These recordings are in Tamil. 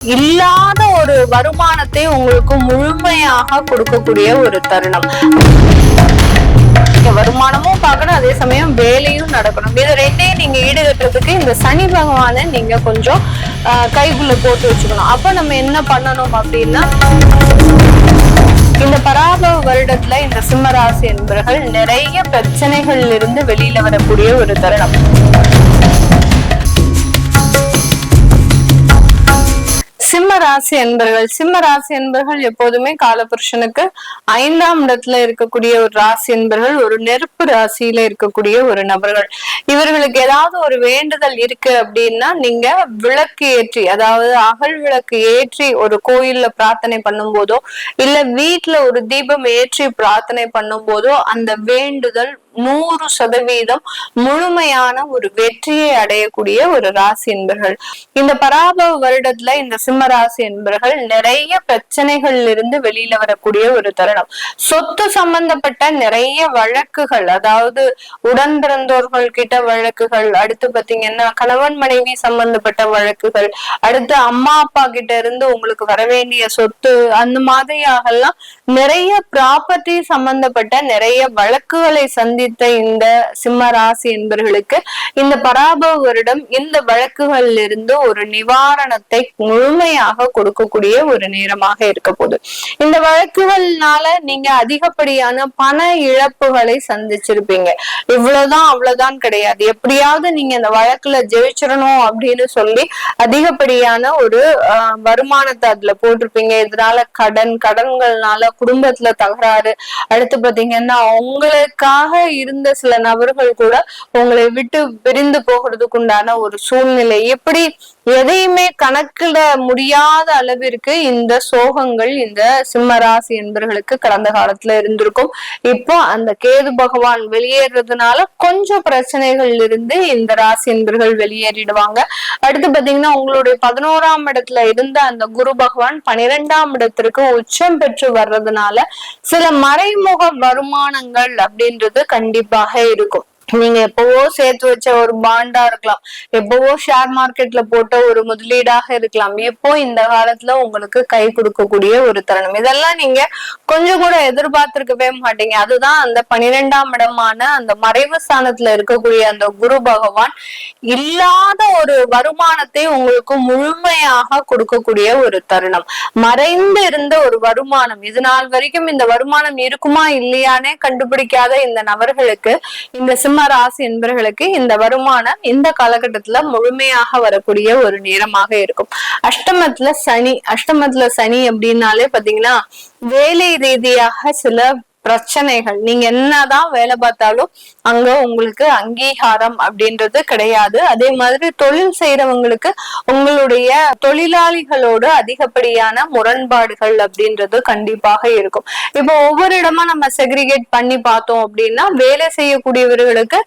இல்லாத ஒரு வருமானத்தை உங்களுக்கு முழுமையாக கொடுக்கக்கூடிய ஒரு தருணம். வருமானமும் பார்க்கணும், அதே சமயம் வேலையும் நடக்கணும். இது ரெண்டையும் நீங்க ஈடுகட்டுறதுக்கு இந்த சனி பகவானை நீங்க கொஞ்சம் கைக்குள்ள போட்டு வச்சுக்கணும். அப்ப நம்ம என்ன பண்ணணும் அப்படின்னா, இந்த பராபவ வருடத்துல இந்த சிம்ம ராசி என்பவர்கள் நிறைய பிரச்சனைகள்ல இருந்து வெளியில வரக்கூடிய ஒரு தருணம். சிம்ம ராசி என்பர்கள் எப்போதுமே காலபுருஷனுக்கு 5ஆம் இடத்துல இருக்கக்கூடிய ஒரு ராசி என்பர்கள், ஒரு நெருப்பு ராசியில இருக்கக்கூடிய ஒரு நபர்கள். இவர்களுக்கு ஏதாவது ஒரு வேண்டுதல் இருக்கு அப்படின்னா, நீங்க விளக்கு ஏற்றி, அதாவது அகல் விளக்கு ஏற்றி ஒரு கோயில்ல பிரார்த்தனை பண்ணும் போதோ இல்ல வீட்டுல ஒரு தீபம் ஏற்றி பிரார்த்தனை பண்ணும் போதோ அந்த வேண்டுதல் 100% முழுமையான ஒரு வெற்றியை அடையக்கூடிய ஒரு ராசி என்பர்கள். இந்த பராபவ வருடத்துல இந்த சிம்ம ராசி என்பர்கள் நிறைய பிரச்சனைகள் இருந்து வெளியில வரக்கூடிய ஒரு தருணம். சொத்து சம்பந்தப்பட்ட நிறைய வழக்குகள், அதாவது உடன் பிறந்தோர்கள் கிட்ட வழக்குகள், அடுத்து பாத்தீங்கன்னா கணவன் மனைவி சம்பந்தப்பட்ட வழக்குகள், அடுத்து அம்மா அப்பா கிட்ட இருந்து உங்களுக்கு வர வேண்டிய சொத்து, அந்த மாதிரியாகலாம் நிறைய ப்ராப்பர்ட்டி சம்பந்தப்பட்ட நிறைய வழக்குகளை சந்தித்த இந்த சிம்ம ராசி என்பவர்களுக்கு இந்த பராபவ வருடம் இந்த வழக்குகளில் இருந்து ஒரு நிவாரணத்தை முழுமையாக கொடுக்கக்கூடிய ஒரு நேரமாக இருக்க போகுது. இந்த வழக்குகள்னால நீங்க அதிகப்படியான பண இழப்புகளை சந்திச்சிருப்பீங்க. இவ்வளவுதான் அவ்வளவுதான் கிடையாது, எப்படியாவது நீங்க இந்த வழக்குல ஜெயிச்சிடணும் அப்படின்னு சொல்லி அதிகப்படியான ஒரு வருமானத்தை அதுல போட்டிருப்பீங்க. இதனால கடன்கள்னால குடும்பத்துல தகராறு, அடுத்து பாத்தீங்கன்னா உங்களுக்காக இருந்த சில நபர்கள் கூட உங்களை விட்டு பிரிந்து போகிறதுக்கு உண்டான ஒரு சூழ்நிலை, எப்படி எதையுமே கணக்கிட முடியாத அளவிற்கு இந்த சோகங்கள் இந்த சிம்ம ராசி என்பவர்களுக்கு கடந்த காலத்துல இருந்திருக்கும். இப்போ அந்த கேது பகவான் வெளியேறதுனால கொஞ்சம் பிரச்சனைகள் இருந்து இந்த ராசி என்பவர்கள் வெளியேறிடுவாங்க. அடுத்து பாத்தீங்கன்னா உங்களுடைய 11ஆம் இடத்துல இருந்த அந்த குரு பகவான் 12ஆம் இடத்திற்கு உச்சம் பெற்று வர்றதுனால சில மறைமுக வருமானங்கள் அப்படின்றது கண்டிப்பாக இருக்கும். நீங்க எப்பவோ சேர்த்து வச்ச ஒரு பாண்டா இருக்கலாம், எப்பவோ ஷேர் மார்க்கெட்ல போட்ட ஒரு முதலீடாக இருக்கலாம், எப்போ இந்த காலத்துல உங்களுக்கு கை கொடுக்கக்கூடிய ஒரு தருணம். இதெல்லாம் நீங்க கொஞ்சம் கூட எதிர்பார்த்திருக்கவே மாட்டீங்க. அதுதான் அந்த 12ஆம் இடமான அந்த மறைவு ஸ்தானத்துல இருக்கக்கூடிய அந்த குரு பகவான் இல்லாத ஒரு வருமானத்தை உங்களுக்கு முழுமையாக கொடுக்கக்கூடிய ஒரு தருணம். மறைந்து இருந்த ஒரு வருமானம், இது நாள் வரைக்கும் இந்த வருமானம் இருக்குமா இல்லையானே கண்டுபிடிக்காத இந்த நபர்களுக்கு, இந்த சிம்ம ராசி என்பவர்களுக்கு இந்த வருமானம் இந்த காலகட்டத்துல முழுமையாக வரக்கூடிய ஒரு நேரமாக இருக்கும். அஷ்டமத்துல சனி அப்படின்னாலே பாத்தீங்கன்னா வேலை ரீதியாக சில பிரச்சனைகள், நீங்க என்னதான் வேலை பார்த்தாலும் அங்க உங்களுக்கு அங்கீகாரம் அப்படின்றது கிடையாது. அதே மாதிரி தொழில் செய்யறவங்களுக்கு உங்களுடைய தொழிலாளிகளோடு அதிகப்படியான முரண்பாடுகள் அப்படின்றது கண்டிப்பாக இருக்கும். இப்போ ஒவ்வொரு இடமா நம்ம செக்ரிகேட் பண்ணி பார்த்தோம் அப்படின்னா, வேலை செய்யக்கூடியவர்களுக்கு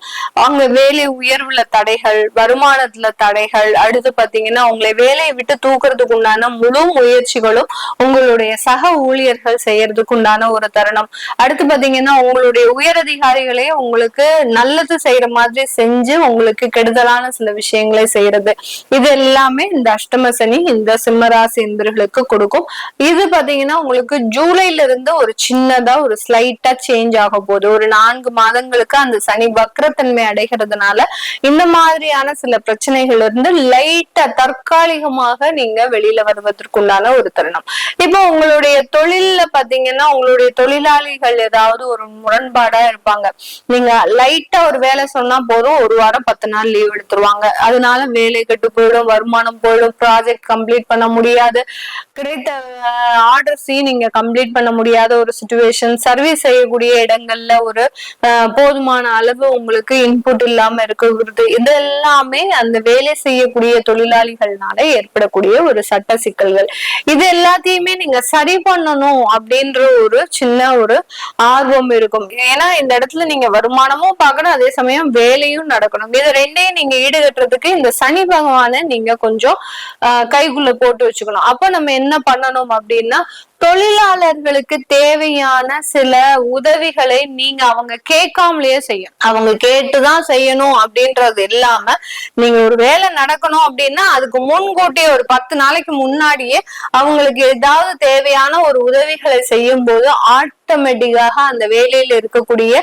அங்க வேலை உயர்வுல தடைகள், வருமானத்துல தடைகள், அடுத்து பாத்தீங்கன்னா உங்களை வேலையை விட்டு தூக்குறதுக்கு உண்டான முழு முயற்சிகளும் உங்களுடைய சக ஊழியர்கள் செய்யறதுக்கு உண்டான ஒரு தருணம். அடுத்து பாத்தீங்கன்னா உங்களுடைய உயரதிகாரிகளே உங்களுக்கு நல்லது செய்யற மாதிரி செஞ்சு உங்களுக்கு கெடுதலான சில விஷயங்களை செய்யறது, இது எல்லாமே இந்த அஷ்டம சனி இந்த சிம்மராசி என்பவர்களுக்கு கொடுக்கும். இது பாத்தீங்கன்னா உங்களுக்கு ஜூலைல இருந்து ஒரு சின்னதா ஒரு ஸ்லைட்டா சேஞ்ச் ஆக போகுது. ஒரு 4 மாதங்களுக்கு அந்த சனி வக்ரத்தன்மை அடைகிறதுனால இந்த மாதிரியான சில பிரச்சனைகள் இருந்து லைட்டா தற்காலிகமாக நீங்க வெளியில வருவதற்குண்டான ஒரு தருணம். இப்போ உங்களுடைய தொழில்ல பாத்தீங்கன்னா உங்களுடைய தொழிலாளிகள் ஏதாவது ஒரு முரண்பாடா இருப்பாங்க. நீங்க லைட்டா ஒரு வேலை சொன்னா போதும், 1 வாரம் 10 நாள் லீவ் எடுத்துருவாங்க. அதனால வேலை கெட்டு போயிடும், வருமானம் போயிடும், ப்ராஜெக்ட் கம்ப்ளீட் பண்ண முடியாது, கிடைத்த ஆர்டர்ஸையும் நீங்க கம்ப்ளீட் பண்ண முடியாத ஒரு சிச்சுவேஷன், சர்வீஸ் செய்யக்கூடிய இடங்கள்ல ஒரு போதுமான அளவு உங்களுக்கு இன்புட் இல்லாம இருக்கிறது, இது எல்லாமே அந்த வேலை செய்யக்கூடிய தொழிலாளிகள்னால ஏற்படக்கூடிய ஒரு சட்ட சிக்கல்கள். இது எல்லாத்தையுமே நீங்க சரி பண்ணணும் அப்படின்ற ஒரு சின்ன ஒரு ஆர்வம் இருக்கும். ஏன்னா இந்த இடத்துல நீங்க வருமானமும் பார்க்கணும், அதே சமயம் வேலையும் நடக்கணும். இது ரெண்டையும் நீங்க ஈடுகட்டுறதுக்கு இந்த சனி பகவானை நீங்க கொஞ்சம் கைக்குள்ள போட்டு வச்சுக்கணும். அப்ப நம்ம என்ன பண்ணணும் அப்படின்னா, தொழிலாளர்களுக்கு தேவையான சில உதவிகளை நீங்க அவங்க கேட்காமலேயே செய்யணும். அவங்க கேட்டுதான் செய்யணும் அப்படின்றது இல்லாம, நீங்க ஒரு வேலை நடக்கணும் அப்படின்னா அதுக்கு முன்கூட்டியே ஒரு 10 நாளைக்கு முன்னாடியே அவங்களுக்கு ஏதாவது தேவையான ஒரு உதவிகளை செய்யும் போது ஆட்டோமேட்டிக்காக அந்த வேலையில இருக்கக்கூடிய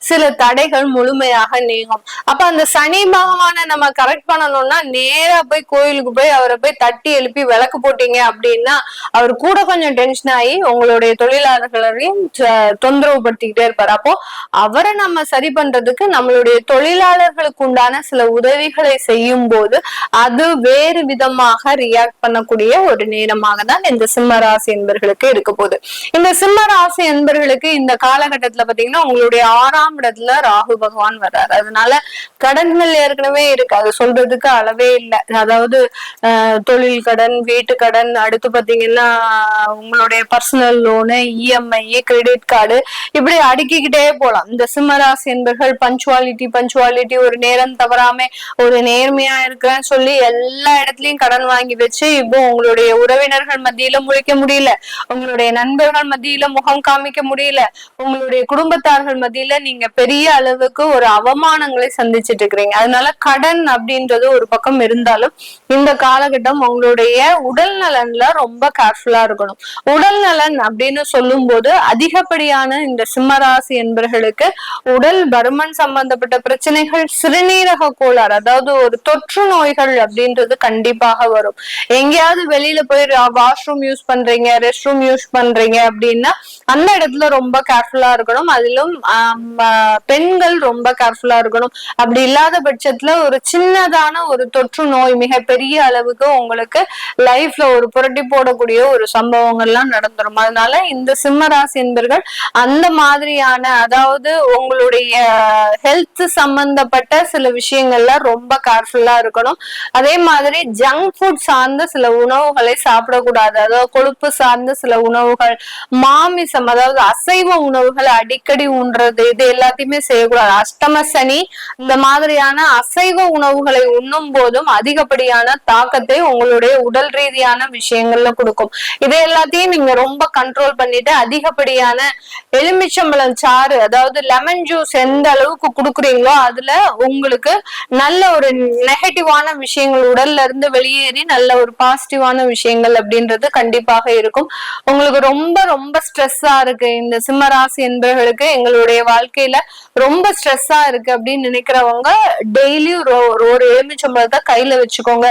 சில தடைகள் முழுமையாக நீங்கும். அப்ப அந்த சனி பகவானை நம்ம கரெக்ட் பண்ணணும்னா, நேரா போய் கோயிலுக்கு போய் அவரை போய் தட்டி எழுப்பி விளக்கு போட்டீங்க அப்படின்னா அவர் கூட கொஞ்சம் டென்ஷன் ஆகி உங்களுடைய தொழிலாளர்களையும் தொந்தரவு படுத்திக்கிட்டே இருப்பாரு. அப்போ அவரை நம்ம சரி பண்றதுக்கு நம்மளுடைய தொழிலாளர்களுக்கு உண்டான சில உதவிகளை செய்யும் போது அது வேறு விதமாக ரியாக்ட் பண்ணக்கூடிய ஒரு நேரமாக தான் இந்த சிம்ம ராசி என்பர்களுக்கு இருக்க போகுது. இந்த சிம்ம ராசி என்பர்களுக்கு இந்த காலகட்டத்துல பாத்தீங்கன்னா உங்களுடைய 6ஆம் இடத்துல ராகு பகவான் வர்றாரு. அதனால கடன்கள் ஏற்கனவே இருக்கு, அது சொல்றதுக்கு அளவே இல்லை. அதாவது தொழில் கடன், வீட்டு கடன், அடுத்து பாத்தீங்கன்னா உங்களுடைய personal loan, EMI, credit card, இப்படி அடுக்கிக்கிட்டே போலாம். இந்த சிம்மராசி என்பர்கள் பஞ்சுவாலிட்டி ஒரு நேரம் தவறாம ஒரு நேர்மையா இருக்கிறேன்னு சொல்லி எல்லா இடத்துலயும் கடன் வாங்கி வச்சு இப்போ உங்களுடைய உறவினர்கள் மத்தியில முழிக்க முடியல, உங்களுடைய நண்பர்கள் மத்தியில முகம் காமிக்க முடியல, உங்களுடைய குடும்பத்தார்கள் மத்தியில நீங்க பெரிய அளவுக்கு ஒரு அவமானங்களை சந்திச்சுட்டு இருக்கிறீங்க. அதனால கடன் அப்படின்றது ஒரு பக்கம் இருந்தாலும் இந்த காலகட்டம் உங்களுடைய உடல் நலன்ல ரொம்ப கேர்ஃபுல்லா இருக்கணும். உடல் நலன் அப்படின்னு சொல்லும் போது அதிகப்படியான இந்த சிம்மராசி என்பர்களுக்கு உடல் பருமன் சம்பந்தப்பட்ட பிரச்சனைகள், சிறுநீரக கோளாறு, அதாவது ஒரு தொற்று நோய்கள் அப்படின்றது கண்டிப்பாக வரும். எங்கேயாவது வெளியில போய் வாஷ்ரூம் யூஸ் பண்றீங்க, ரெஸ்ட் ரூம் யூஸ் பண்றீங்க அப்படின்னா அந்த இடத்துல ரொம்ப கேர்ஃபுல்லா இருக்கணும். அதிலும் பெண்கள் ரொம்ப கேர்ஃபுல்லா இருக்கணும். அப்படி இல்லாத பட்சத்துல ஒரு சின்னதான ஒரு தொற்று நோய் மிகப்பெரிய அளவுக்கு உங்களுக்கு லைஃப்ல ஒரு புரட்டி போடக்கூடிய ஒரு சம்பவங்கள்லாம் நடந்துரும். அதனால இந்த சிம்ம ராசி என்பர்கள் அந்த மாதிரியான, அதாவது உங்களுடைய ஹெல்த் சம்பந்தப்பட்ட சில விஷயங்கள்ல ரொம்ப கேர்ஃபுல்லா இருக்கணும். அதே மாதிரி ஜங்க் ஃபுட் சார்ந்த சில உணவுகளை சாப்பிடக்கூடாது. அதாவது கொழுப்பு சார்ந்த சில உணவுகள், மாமிசம், அதாவது அசைவ உணவுகளை அடிக்கடி உண்றது, இது எல்லாத்தையுமே செய்யக்கூடாது. அஷ்டம சனி இந்த மாதிரியான அசைவ உணவுகளை உண்ணும் போதும் அதிகப்படியான தாக்கத்தை உங்களுடைய உடல் ரீதியான விஷயங்கள்ல கொடுக்கும். இதை எல்லாத்தையும் நீங்க ரொம்ப கண்ட்ரோல் பண்ணிட்டு அதிகப்படியான எலுமிச்சம்பழம் சாறு, அதாவது லெமன் ஜூஸ் எந்த அளவுக்கு கொடுக்குறீங்களோ அதுல உங்களுக்கு நல்ல ஒரு நெகட்டிவான விஷயங்கள் உடல்ல இருந்து வெளியேறி நல்ல ஒரு பாசிட்டிவான விஷயங்கள் அப்படின்றது கண்டிப்பாக இருக்கும். உங்களுக்கு ரொம்ப ரொம்ப ஸ்ட்ரெஸ்ஸா இருக்கு, இந்த சிம்ம ராசி என்பவர்களுக்கு எங்களுடைய வாழ்க்கையில ரொம்ப ஸ்ட்ரெஸ்ஸா இருக்கு அப்படின்னு நினைக்கிறவங்க டெய்லி ஒரு எலுமிச்சம்பழத்தை கையில வச்சுக்கோங்க.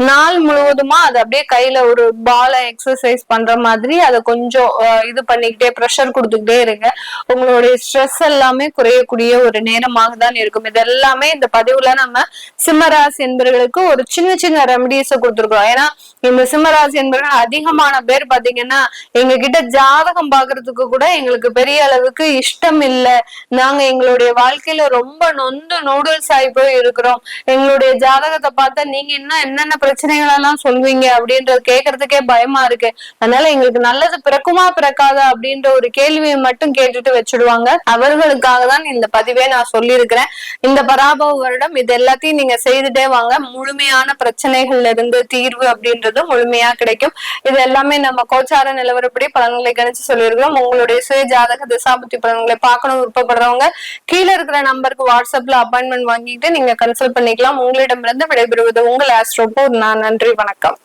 நாள் முழுவதுமா அதை அப்படியே கையில ஒரு பால எக்ஸசைஸ் பண்ற மாதிரி அதை கொஞ்சம் இது பண்ணிக்கிட்டே ப்ரெஷர் கொடுத்துக்கிட்டே இருங்க. உங்களுடைய ஸ்ட்ரெஸ் எல்லாமே குறையக்கூடிய ஒரு நேரமாக தான் இருக்கும். இதெல்லாமே இந்த பதிவுல நம்ம சிம்மராசி என்பவர்களுக்கு ஒரு சின்ன சின்ன ரெமடிஸ கொடுத்துருக்கோம். ஏன்னா இந்த சிம்மராசி என்பவர்கள் அதிகமான பேர் பாத்தீங்கன்னா எங்க கிட்ட ஜாதகம் பாக்குறதுக்கு கூட எங்களுக்கு பெரிய அளவுக்கு இஷ்டம் இல்லை, நாங்க எங்களுடைய வாழ்க்கையில ரொம்ப நொந்து நூடுல்ஸ் ஆகி போய் இருக்கிறோம், எங்களுடைய ஜாதகத்தை பார்த்தா நீங்க என்னென்ன பிரச்சனைகள் எல்லாம் சொல்வீங்க அப்படின்றது கேட்கறதுக்கே பயமா இருக்கு, அதனால எங்களுக்கு நல்லது பிறக்குமா பிறக்காதா அப்படின்ற ஒரு கேள்வியை மட்டும் கேட்டுட்டு வச்சுடுவாங்க. அவர்களுக்காக தான் இந்த பதிவே நான் சொல்லியிருக்கிறேன். இந்த பராபவ வருடம் இது எல்லாத்தையும் நீங்க செய்துட்டே வாங்க, முழுமையான பிரச்சனைகள்ல இருந்து தீர்வு அப்படின்றது முழுமையா கிடைக்கும். இது எல்லாமே நம்ம கோச்சார நிலவரப்படி பலன்களை கணிச்சு சொல்லியிருக்கிறோம். உங்களுடைய சுய ஜாதக திசாபுத்தி பலன்களை பார்க்கணும் விருப்பப்படுறவங்க கீழே இருக்கிற நம்பருக்கு வாட்ஸ்அப்ல அப்பாயின்மெண்ட் வாங்கிட்டு நீங்க கன்சல்ட் பண்ணிக்கலாம். உங்களிடமிருந்து விடைபெறுவது உங்கள் ஆஸ்ட்ரோபோ. நான் நன்றி, வணக்கம்.